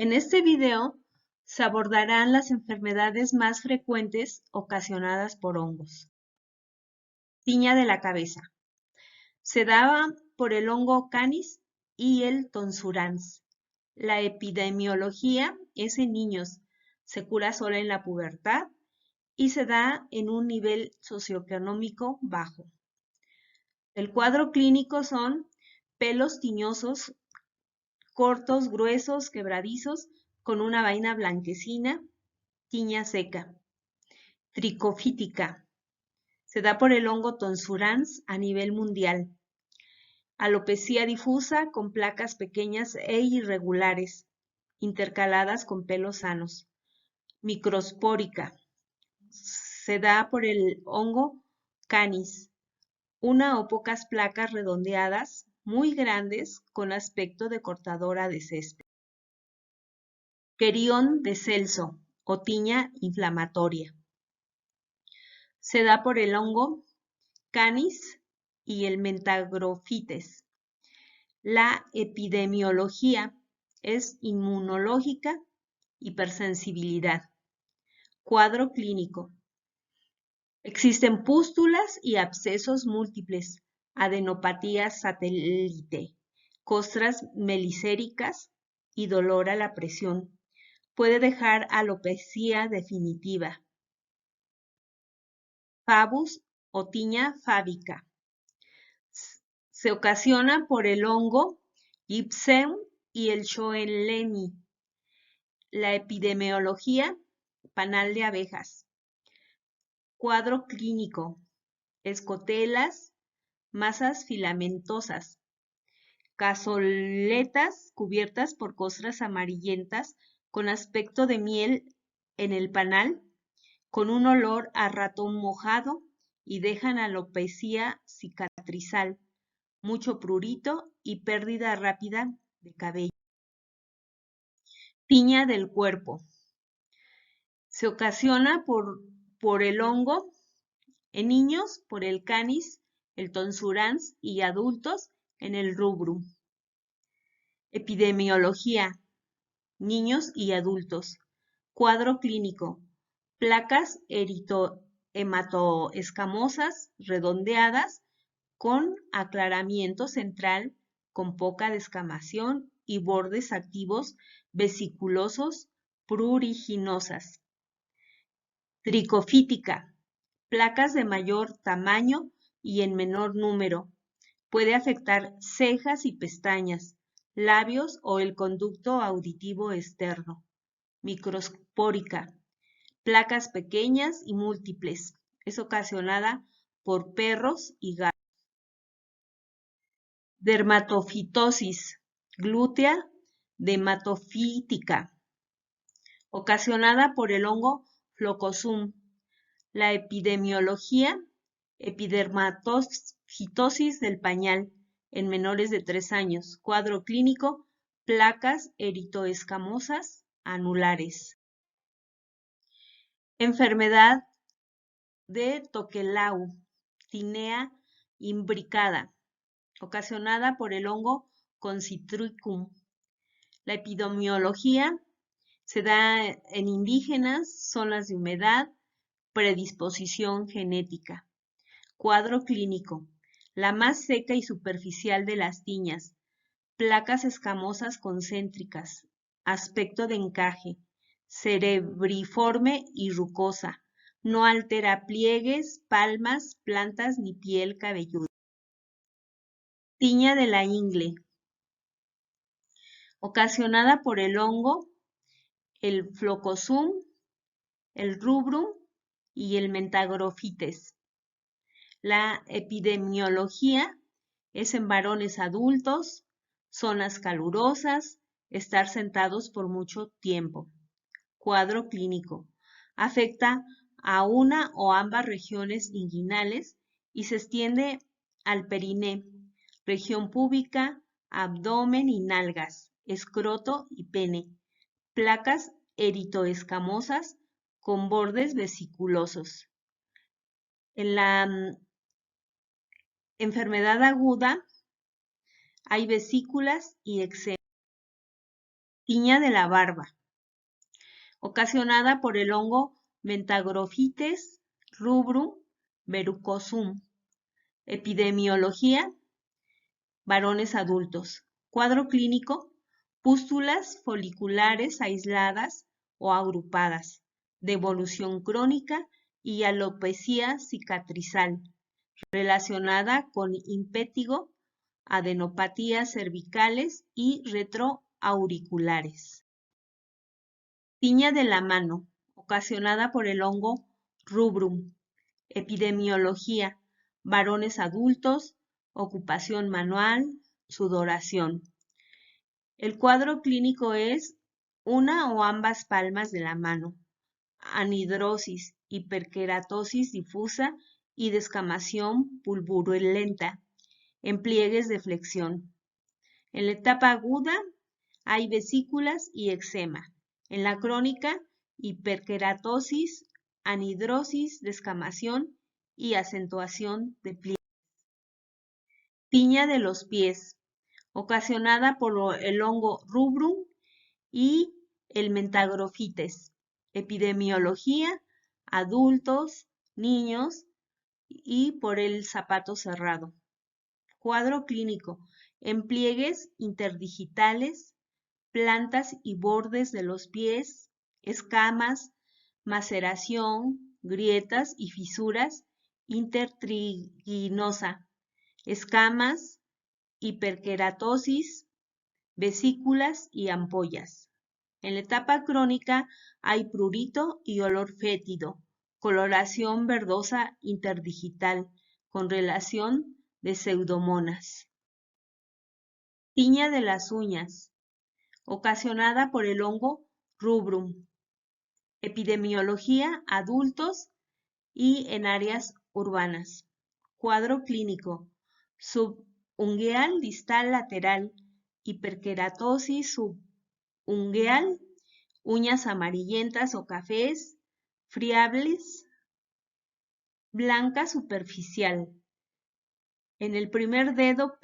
En este video se abordarán las enfermedades más frecuentes ocasionadas por hongos. Tiña de la cabeza. Se daba por el hongo Canis y el Tonsurans. La epidemiología es en niños, se cura sola en la pubertad y se da en un nivel socioeconómico bajo. El cuadro clínico son pelos tiñosos, cortos, gruesos, quebradizos, con una vaina blanquecina, tiña seca. Tricofítica. Se da por el hongo Tonsurans a nivel mundial. Alopecia difusa con placas pequeñas e irregulares, intercaladas con pelos sanos. Microspórica. Se da por el hongo Canis. Una o pocas placas redondeadas, muy grandes, con aspecto de cortadora de césped. Querión de Celso o tiña inflamatoria. Se da por el hongo Canis y el Mentagrofites. La epidemiología es inmunológica, hipersensibilidad. Cuadro clínico. Existen pústulas y abscesos múltiples, adenopatías satélite, costras melicéricas y dolor a la presión. Puede dejar alopecia definitiva. Fabus o tiña fábica. Se ocasiona por el hongo Ipsum y el Schoenleni. La epidemiología, panal de abejas. Cuadro clínico, escotelas, masas filamentosas, cazoletas cubiertas por costras amarillentas con aspecto de miel en el panal, con un olor a ratón mojado y dejan alopecia cicatrizal, mucho prurito y pérdida rápida de cabello. Tiña del cuerpo. Se ocasiona por el hongo, en niños por el Canis, el Tonsurans y adultos en el rubrum. Epidemiología. Niños y adultos. Cuadro clínico. Placas hematoescamosas redondeadas con aclaramiento central con poca descamación y bordes activos vesiculosos pruriginosas. Tricofítica. Placas de mayor tamaño y en menor número. Puede afectar cejas y pestañas, labios o el conducto auditivo externo. Microspórica. Placas pequeñas y múltiples. Es ocasionada por perros y gatos. Dermatofitosis glútea dermatofítica, ocasionada por el hongo Flocosum. La epidemiología, epidermatofitosis del pañal en menores de 3 años. Cuadro clínico, placas eritoescamosas anulares. Enfermedad de Tokelau, tinea imbricada, ocasionada por el hongo Concitricum. La epidemiología se da en indígenas, zonas de humedad, predisposición genética. Cuadro clínico. La más seca y superficial de las tiñas. Placas escamosas concéntricas. Aspecto de encaje. Cerebriforme y rucosa. No altera pliegues, palmas, plantas ni piel cabelluda. Tiña de la ingle. Ocasionada por el hongo, el Flocosum, el rubrum y el Mentagrofites. La epidemiología es en varones adultos, zonas calurosas, estar sentados por mucho tiempo. Cuadro clínico. Afecta a una o ambas regiones inguinales y se extiende al periné, región púbica, abdomen y nalgas, escroto y pene. Placas eritoescamosas con bordes vesiculosos. En la enfermedad aguda hay vesículas y eczema. Tiña de la barba, ocasionada por el hongo Mentagrophytes rubrum verrucosum. Epidemiología, varones adultos. Cuadro clínico, pústulas foliculares aisladas o agrupadas, de evolución crónica y alopecia cicatrizal, relacionada con impétigo, adenopatías cervicales y retroauriculares. Tiña de la mano, ocasionada por el hongo rubrum. Epidemiología, varones adultos, ocupación manual, sudoración. El cuadro clínico es una o ambas palmas de la mano, anhidrosis, hiperkeratosis difusa y descamación pulverulenta en pliegues de flexión. En la etapa aguda hay vesículas y eczema. En la crónica, hiperkeratosis, anhidrosis, descamación y acentuación de pliegues. Tiña de los pies, ocasionada por el hongo rubrum y el Mentagrophytes. Epidemiología, adultos, niños y por el zapato cerrado. Cuadro clínico, en pliegues interdigitales, plantas y bordes de los pies, escamas, maceración, grietas y fisuras intertriginosa, escamas, hiperkeratosis, vesículas y ampollas. En la etapa crónica hay prurito y olor fétido, coloración verdosa interdigital con relación de pseudomonas. Tiña de las uñas, ocasionada por el hongo rubrum. Epidemiología, adultos y en áreas urbanas. Cuadro clínico, subungueal distal lateral, hiperkeratosis subungueal, uñas amarillentas o cafés, friables, blanca superficial. En el primer dedo,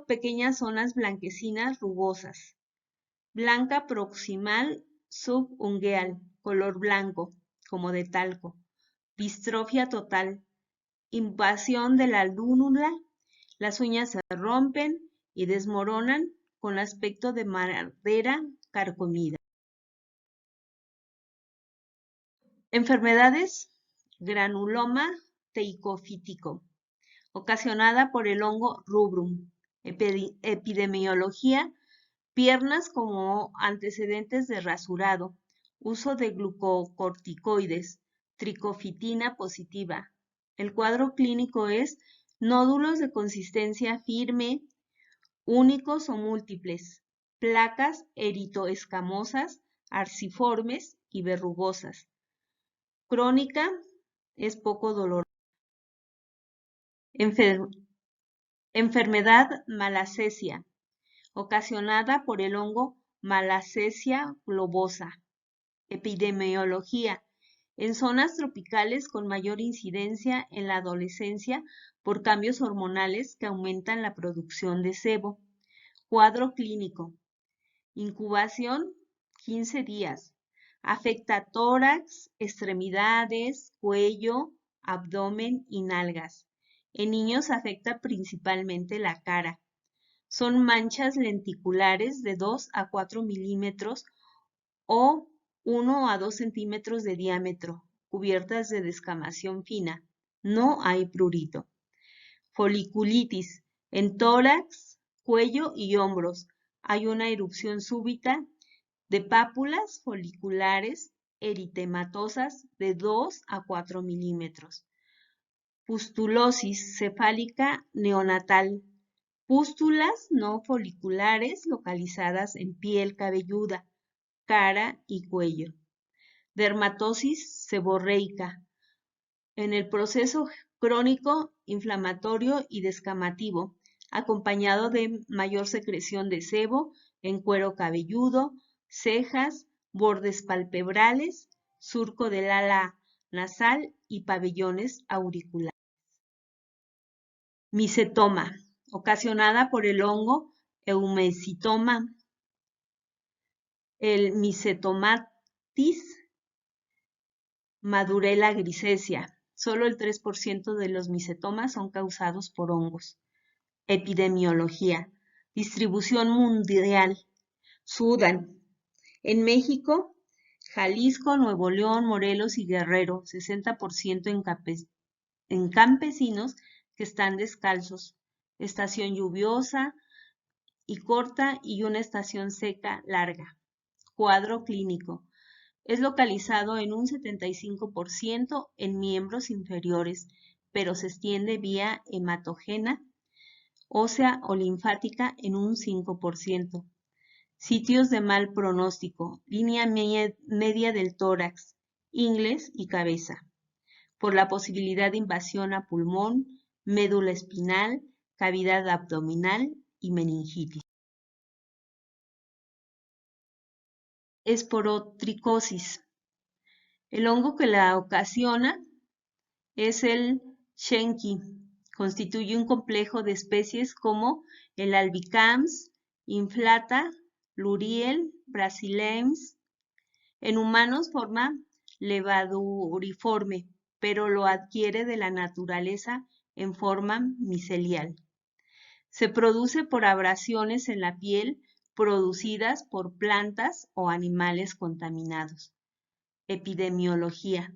pequeñas zonas blanquecinas rugosas. Blanca proximal subungueal, color blanco, como de talco. Distrofia total. Invasión de la lúnula. Las uñas se rompen y desmoronan con aspecto de madera carcomida. Enfermedades. Granuloma teicofítico, ocasionada por el hongo rubrum. Epidemiología, piernas como antecedentes de rasurado, uso de glucocorticoides, tricofitina positiva. El cuadro clínico es nódulos de consistencia firme, únicos o múltiples, placas eritoescamosas, arciformes y verrugosas. Crónica es poco dolorosa. Enfermedad malacesia, ocasionada por el hongo Malassezia globosa. Epidemiología, en zonas tropicales con mayor incidencia en la adolescencia por cambios hormonales que aumentan la producción de sebo. Cuadro clínico, incubación 15 días. Afecta tórax, extremidades, cuello, abdomen y nalgas. En niños afecta principalmente la cara. Son manchas lenticulares de 2 a 4 milímetros o 1 a 2 centímetros de diámetro, cubiertas de descamación fina. No hay prurito. Foliculitis. En tórax, cuello y hombros hay una erupción súbita de pápulas foliculares eritematosas de 2 a 4 milímetros. Pustulosis cefálica neonatal. Pústulas no foliculares localizadas en piel cabelluda, cara y cuello. Dermatosis seborreica. En el proceso crónico, inflamatorio y descamativo, acompañado de mayor secreción de sebo en cuero cabelludo, cejas, bordes palpebrales, surco del ala nasal y pabellones auriculares. Micetoma, ocasionada por el hongo Eumecitoma el Mycetomatis madurella grisecea. Solo el 3% de los micetomas son causados por hongos. Epidemiología. Distribución mundial. Sudán. En México, Jalisco, Nuevo León, Morelos y Guerrero, 60% en campesinos que están descalzos. Estación lluviosa y corta y una estación seca larga. Cuadro clínico. Es localizado en un 75% en miembros inferiores, pero se extiende vía hematógena, ósea o linfática en un 5%. Sitios de mal pronóstico, línea media del tórax, ingles y cabeza, por la posibilidad de invasión a pulmón, médula espinal, cavidad abdominal y meningitis. Esporotricosis. El hongo que la ocasiona es el Schenki. Constituye un complejo de especies como el albicans, inflata, luriel, brasileens. En humanos forma levaduriforme, pero lo adquiere de la naturaleza en forma micelial. Se produce por abrasiones en la piel producidas por plantas o animales contaminados. Epidemiología.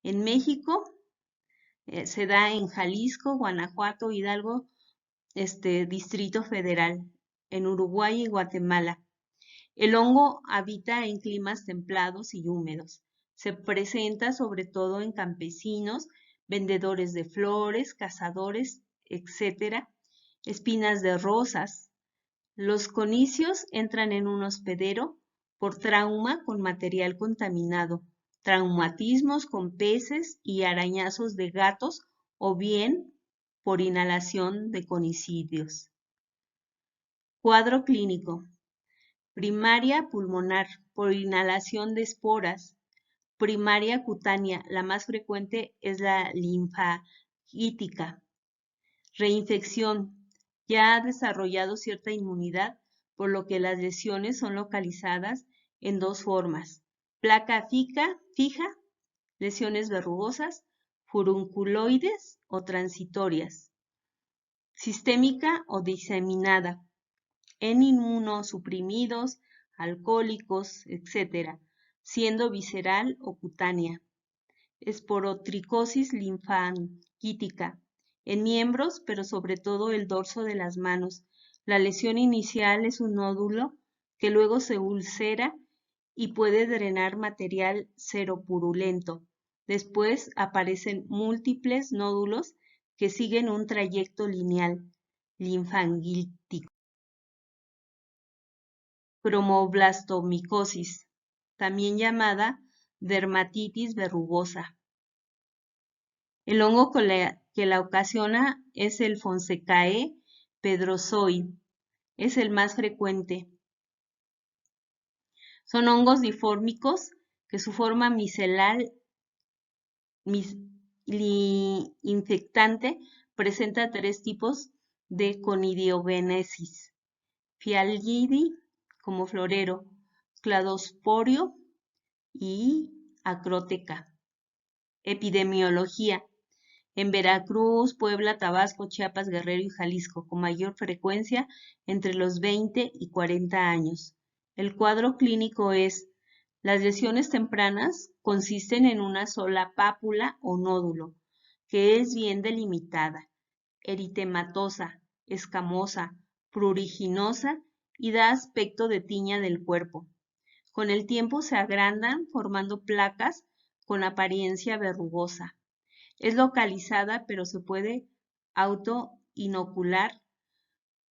En México se da en Jalisco, Guanajuato, Hidalgo, Distrito Federal, en Uruguay y Guatemala. El hongo habita en climas templados y húmedos. Se presenta sobre todo en campesinos, vendedores de flores, cazadores, etc. Espinas de rosas. Los conicios entran en un hospedero por trauma con material contaminado, traumatismos con peces y arañazos de gatos o bien por inhalación de conicidios. Cuadro clínico. Primaria pulmonar por inhalación de esporas. Primaria cutánea, la más frecuente es la linfagítica. Reinfección. Ya ha desarrollado cierta inmunidad, por lo que las lesiones son localizadas en dos formas. Placa fija, lesiones verrugosas, furunculoides o transitorias. Sistémica o diseminada, en inmunosuprimidos, alcohólicos, etc., siendo visceral o cutánea. Esporotricosis linfagítica, en miembros, pero sobre todo el dorso de las manos. La lesión inicial es un nódulo que luego se ulcera y puede drenar material seropurulento. Después aparecen múltiples nódulos que siguen un trayecto lineal linfangítico. Cromoblastomicosis, también llamada dermatitis verrugosa. El hongo que la ocasiona es el Fonsecae pedrosoi. Es el más frecuente. Son hongos difórmicos que su forma micelar infectante presenta tres tipos de conidiogénesis. Fialgidi como florero, cladosporio y acróteca. Epidemiología. En Veracruz, Puebla, Tabasco, Chiapas, Guerrero y Jalisco, con mayor frecuencia entre los 20 y 40 años. El cuadro clínico es: las lesiones tempranas consisten en una sola pápula o nódulo, que es bien delimitada, eritematosa, escamosa, pruriginosa y da aspecto de tiña del cuerpo. Con el tiempo se agrandan formando placas con apariencia verrugosa. Es localizada, pero se puede autoinocular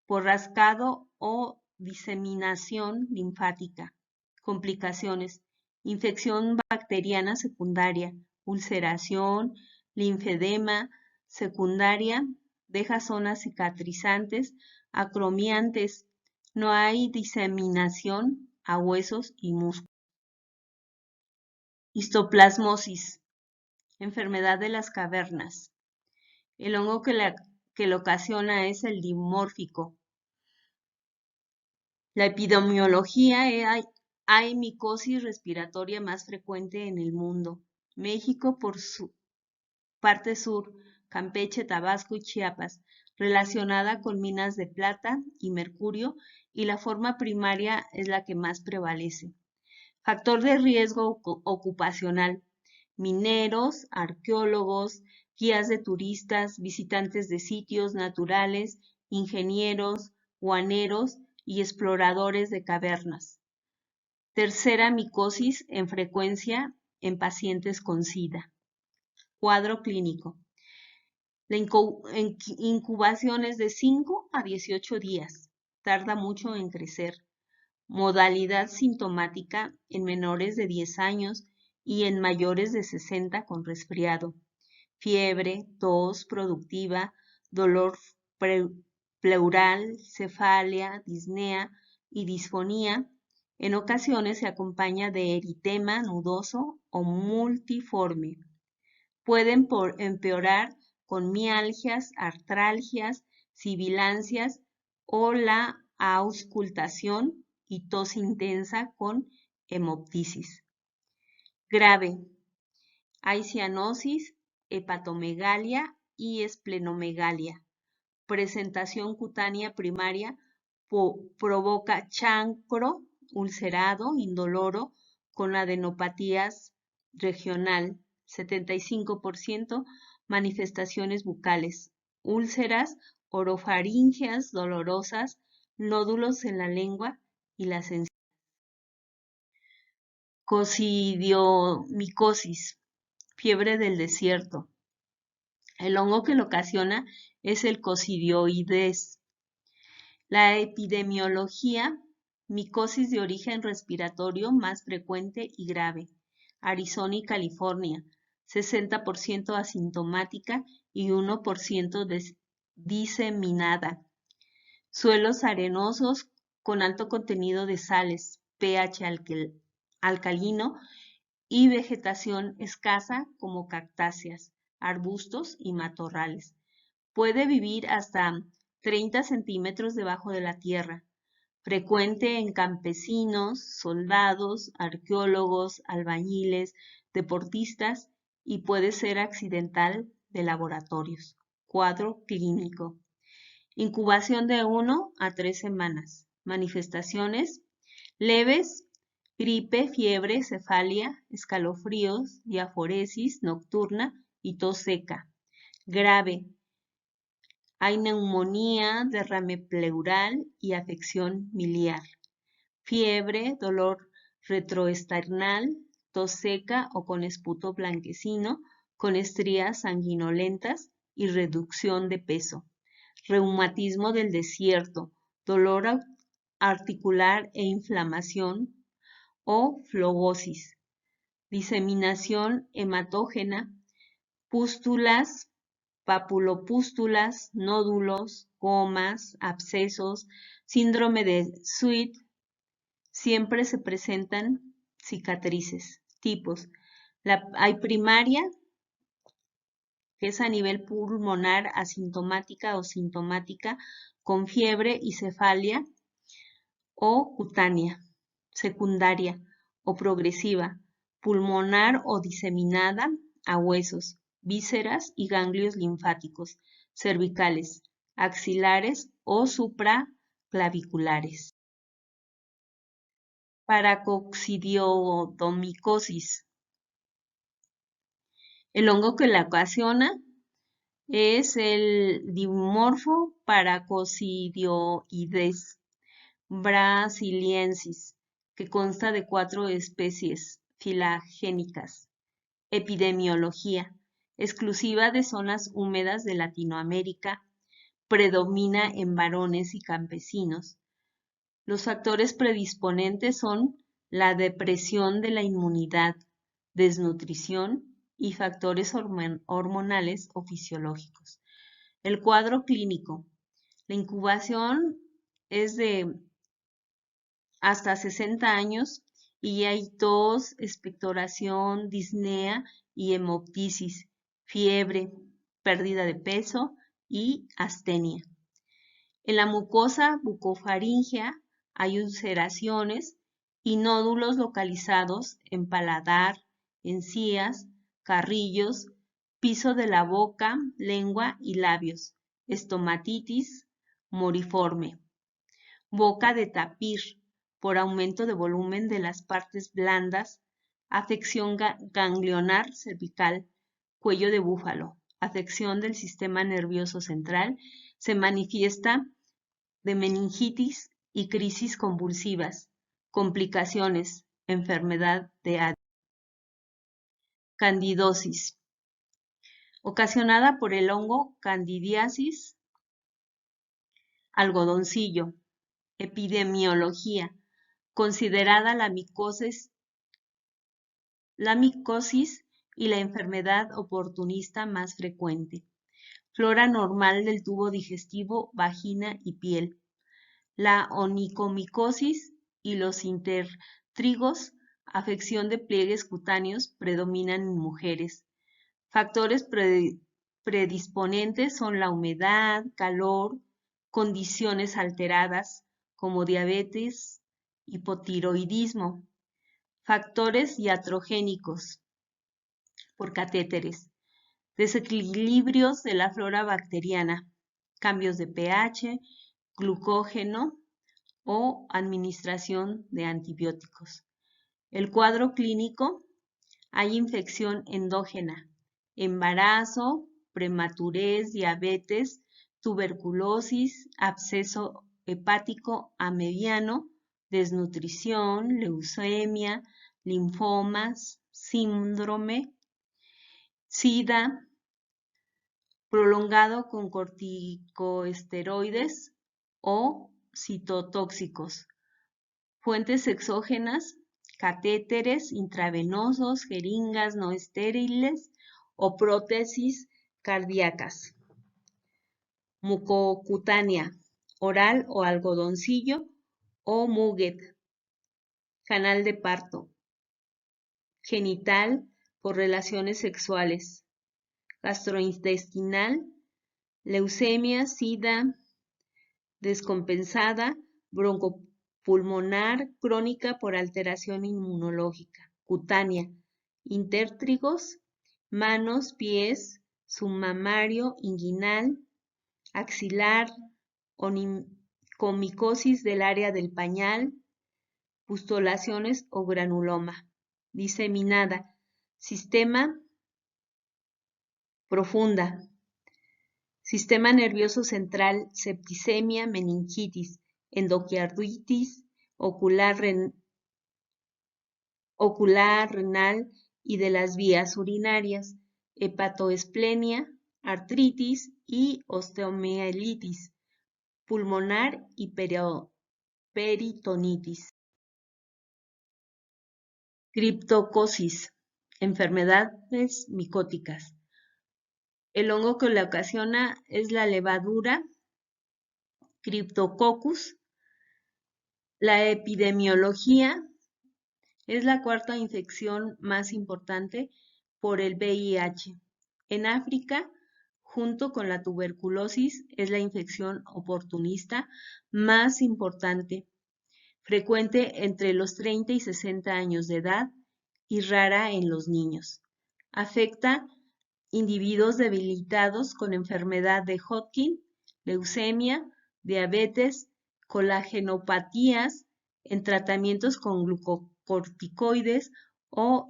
por rascado o diseminación linfática. Complicaciones: infección bacteriana secundaria, ulceración, linfedema secundaria, deja zonas cicatrizantes, acromiantes. No hay diseminación a huesos y músculos. Histoplasmosis, enfermedad de las cavernas. El hongo que lo ocasiona es el dimórfico. La epidemiología Hay micosis respiratoria más frecuente en el mundo. México por su parte sur, Campeche, Tabasco y Chiapas, relacionada con minas de plata y mercurio, y la forma primaria es la que más prevalece. Factor de riesgo ocupacional: mineros, arqueólogos, guías de turistas, visitantes de sitios naturales, ingenieros, guaneros y exploradores de cavernas. Tercera micosis en frecuencia en pacientes con SIDA. Cuadro clínico. La incubación es de 5 a 18 días. Tarda mucho en crecer. Modalidad sintomática en menores de 10 años y en mayores de 60 con resfriado. Fiebre, tos productiva, dolor pleural, cefalia, disnea y disfonía. En ocasiones se acompaña de eritema nudoso o multiforme. Pueden empeorar con mialgias, artralgias, sibilancias o la auscultación y tos intensa con hemoptisis. Grave. Hay cianosis, hepatomegalia y esplenomegalia. Presentación cutánea primaria provoca chancro ulcerado indoloro con adenopatías regional. 75% manifestaciones bucales, úlceras orofaringeas dolorosas, nódulos en la lengua y las encías. Cosidiomicosis, fiebre del desierto. El hongo que lo ocasiona es el cosidioides. La epidemiología: micosis de origen respiratorio más frecuente y grave. Arizona y California, 60% asintomática y 1% diseminada. Suelos arenosos con alto contenido de sales, pH alcalino y vegetación escasa como cactáceas, arbustos y matorrales. Puede vivir hasta 30 centímetros debajo de la tierra. Frecuente en campesinos, soldados, arqueólogos, albañiles, deportistas y puede ser accidental de laboratorios. Cuadro clínico. Incubación de 1 a 3 semanas. Manifestaciones leves: gripe, fiebre, cefalia, escalofríos, diaforesis nocturna y tos seca. Grave: hay neumonía, derrame pleural y afección miliar. Fiebre, dolor retroesternal, tos seca o con esputo blanquecino, con estrías sanguinolentas y reducción de peso. Reumatismo del desierto, dolor articular e inflamación o flogosis. Diseminación hematógena, pústulas, papulopústulas, nódulos, gomas, abscesos, síndrome de Sweet. Siempre se presentan cicatrices. Tipos: hay primaria, que es a nivel pulmonar, asintomática o sintomática, con fiebre y cefalia o cutánea. Secundaria o progresiva, pulmonar o diseminada a huesos, vísceras y ganglios linfáticos, cervicales, axilares o supraclaviculares. Paracoccidiomicosis. El hongo que la ocasiona es el dimorfo Paracoccidioides brasiliensis, que consta de 4 especies filagénicas. Epidemiología: exclusiva de zonas húmedas de Latinoamérica, predomina en varones y campesinos. Los factores predisponentes son la depresión de la inmunidad, desnutrición y factores hormonales o fisiológicos. El cuadro clínico: la incubación es de hasta 60 años y hay tos, expectoración, disnea y hemoptisis, fiebre, pérdida de peso y astenia. En la mucosa bucofaríngea hay ulceraciones y nódulos localizados en paladar, encías, carrillos, piso de la boca, lengua y labios, estomatitis moriforme, boca de tapir, por aumento de volumen de las partes blandas, afección ganglionar cervical, cuello de búfalo, afección del sistema nervioso central, se manifiesta de meningitis y crisis convulsivas, complicaciones, enfermedad de AD. Candidosis, ocasionada por el hongo Candidiasis algodoncillo. Epidemiología, considerada la micosis y la enfermedad oportunista más frecuente. Flora normal del tubo digestivo, vagina y piel. La onicomicosis y los intertrigos, afección de pliegues cutáneos, predominan en mujeres. Factores predisponentes son la humedad, calor, condiciones alteradas como diabetes, hipotiroidismo. Factores iatrogénicos por catéteres. Desequilibrios de la flora bacteriana, cambios de pH, glucógeno o administración de antibióticos. El cuadro clínico, hay infección endógena, embarazo, prematurez, diabetes, tuberculosis, absceso hepático a mediano, desnutrición, leucemia, linfomas, síndrome, SIDA, prolongado con corticosteroides o citotóxicos. Fuentes exógenas, catéteres intravenosos, jeringas no estériles o prótesis cardíacas. Mucocutánea, oral o algodoncillo o muguet. Canal de parto. Genital por relaciones sexuales. Gastrointestinal, leucemia, SIDA, descompensada, broncopulmonar crónica por alteración inmunológica, cutánea, intertrigos, manos, pies, submamario, inguinal, axilar, onicomicosis del área del pañal, pustulaciones o granuloma, diseminada, sistema profunda, sistema nervioso central, septicemia, meningitis, endocarditis, ocular, renal y de las vías urinarias, hepatoesplenia, artritis y osteomielitis, pulmonar y peritonitis. Criptocosis, enfermedades micóticas. El hongo que la ocasiona es la levadura Cryptococcus. La epidemiología es la cuarta infección más importante por el VIH. En África, junto con la tuberculosis, es la infección oportunista más importante, frecuente entre los 30 y 60 años de edad y rara en los niños. Afecta individuos debilitados con enfermedad de Hodgkin, leucemia, diabetes, colagenopatías, en tratamientos con glucocorticoides o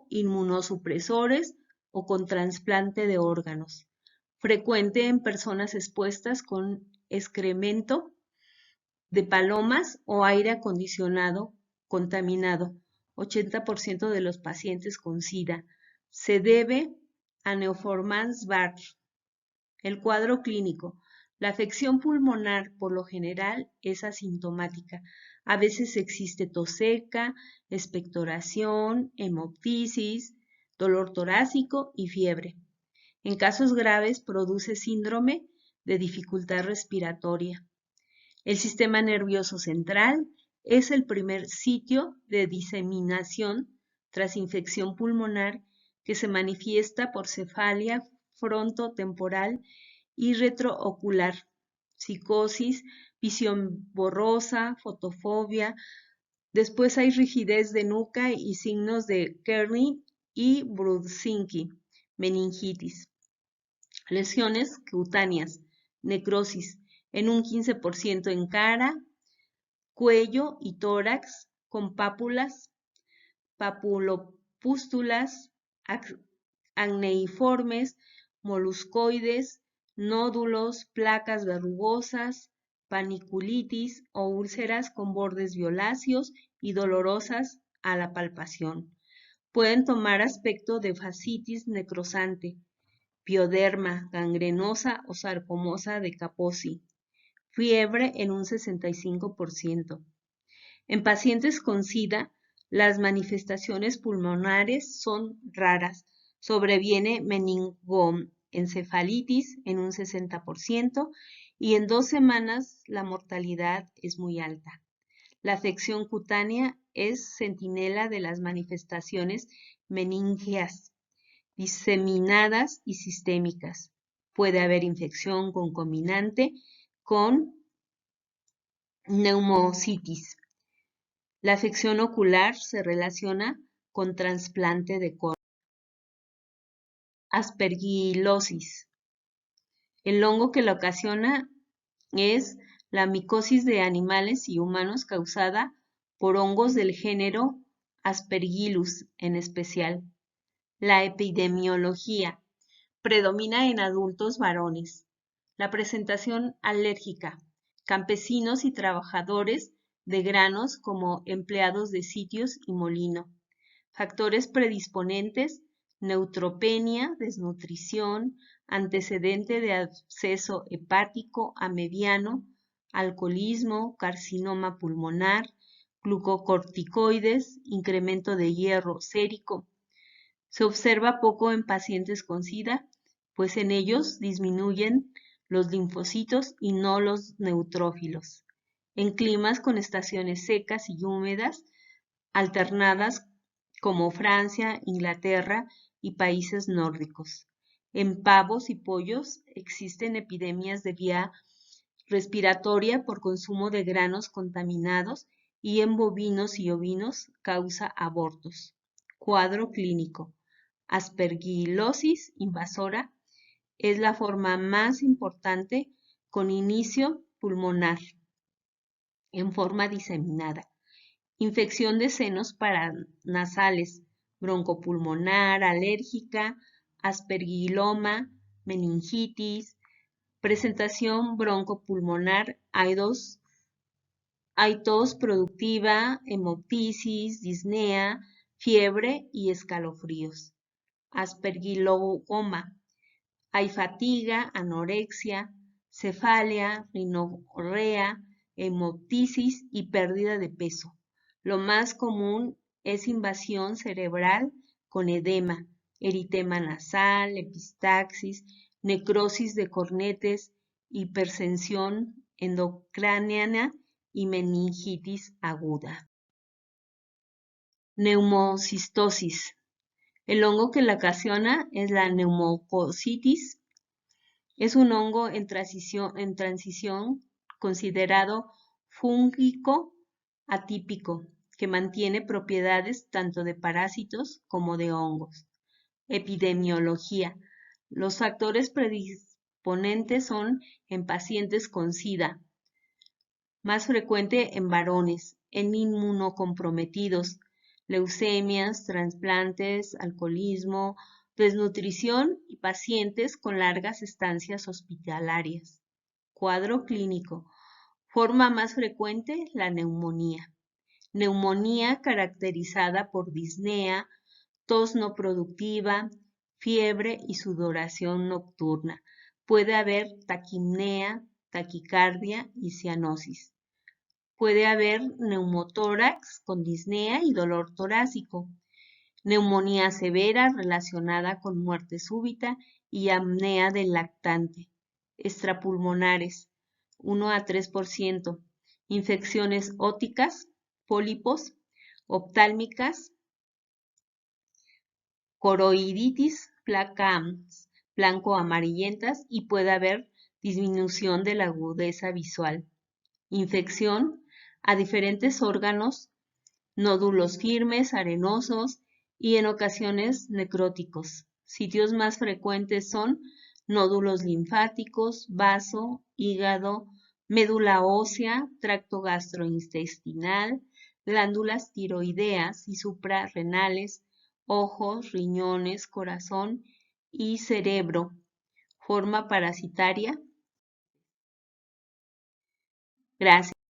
inmunosupresores o con trasplante de órganos. Frecuente en personas expuestas con excremento de palomas o aire acondicionado contaminado. 80% de los pacientes con SIDA. Se debe a Neoformans Barr. El cuadro clínico. La afección pulmonar por lo general es asintomática. A veces existe tos seca, expectoración, hemoptisis, dolor torácico y fiebre. En casos graves produce síndrome de dificultad respiratoria. El sistema nervioso central es el primer sitio de diseminación tras infección pulmonar que se manifiesta por cefalia frontotemporal y retroocular, psicosis, visión borrosa, fotofobia. Después hay rigidez de nuca y signos de Kearney y Brudzinski, meningitis. Lesiones cutáneas, necrosis en un 15% en cara, cuello y tórax con pápulas, papulopústulas, acneiformes, moluscoides, nódulos, placas verrugosas, paniculitis o úlceras con bordes violáceos y dolorosas a la palpación. Pueden tomar aspecto de fascitis necrosante, pioderma gangrenosa o sarcomosa de Kaposi. Fiebre en un 65%. En pacientes con SIDA, las manifestaciones pulmonares son raras. Sobreviene meningoencefalitis en un 60% y en 2 semanas la mortalidad es muy alta. La afección cutánea es centinela de las manifestaciones meningias, diseminadas y sistémicas. Puede haber infección concomitante con neumocitis. La afección ocular se relaciona con trasplante de córnea. Aspergilosis. El hongo que la ocasiona es la micosis de animales y humanos causada por hongos del género Aspergillus en especial. La epidemiología predomina en adultos varones. La presentación alérgica. Campesinos y trabajadores de granos como empleados de sitios y molino. Factores predisponentes: neutropenia, desnutrición, antecedente de absceso hepático a mediano, alcoholismo, carcinoma pulmonar, glucocorticoides, incremento de hierro sérico. Se observa poco en pacientes con SIDA, pues en ellos disminuyen los linfocitos y no los neutrófilos. En climas con estaciones secas y húmedas, alternadas como Francia, Inglaterra y países nórdicos. En pavos y pollos existen epidemias de vía respiratoria por consumo de granos contaminados y en bovinos y ovinos causa abortos. Cuadro clínico. Aspergilosis invasora es la forma más importante con inicio pulmonar en forma diseminada. Infección de senos paranasales, broncopulmonar, alérgica, aspergiloma, meningitis. Presentación broncopulmonar, hay tos productiva, hemoptisis, disnea, fiebre y escalofríos. Aspergiloma, hay fatiga, anorexia, cefalia, rinorrea, hemoptisis y pérdida de peso. Lo más común es invasión cerebral con edema, eritema nasal, epistaxis, necrosis de cornetes, hipertensión endocraniana y meningitis aguda. Neumocistosis. El hongo que la ocasiona es la neumococitis. Es un hongo en transición considerado fúngico atípico, que mantiene propiedades tanto de parásitos como de hongos. Epidemiología. Los factores predisponentes son en pacientes con SIDA, más frecuente en varones, en inmunocomprometidos, leucemias, trasplantes, alcoholismo, desnutrición y pacientes con largas estancias hospitalarias. Cuadro clínico. Forma más frecuente, la neumonía. Neumonía caracterizada por disnea, tos no productiva, fiebre y sudoración nocturna. Puede haber taquipnea, taquicardia y cianosis. Puede haber neumotórax con disnea y dolor torácico. Neumonía severa relacionada con muerte súbita y apnea del lactante. Extrapulmonares, 1 a 3%. Infecciones óticas, pólipos, oftálmicas, coroiditis, placas blanco-amarillentas y puede haber disminución de la agudeza visual. infección a diferentes órganos, nódulos firmes, arenosos y en ocasiones necróticos. Sitios más frecuentes son nódulos linfáticos, vaso, hígado, médula ósea, tracto gastrointestinal, glándulas tiroideas y suprarrenales, ojos, riñones, corazón y cerebro. Forma parasitaria. Gracias.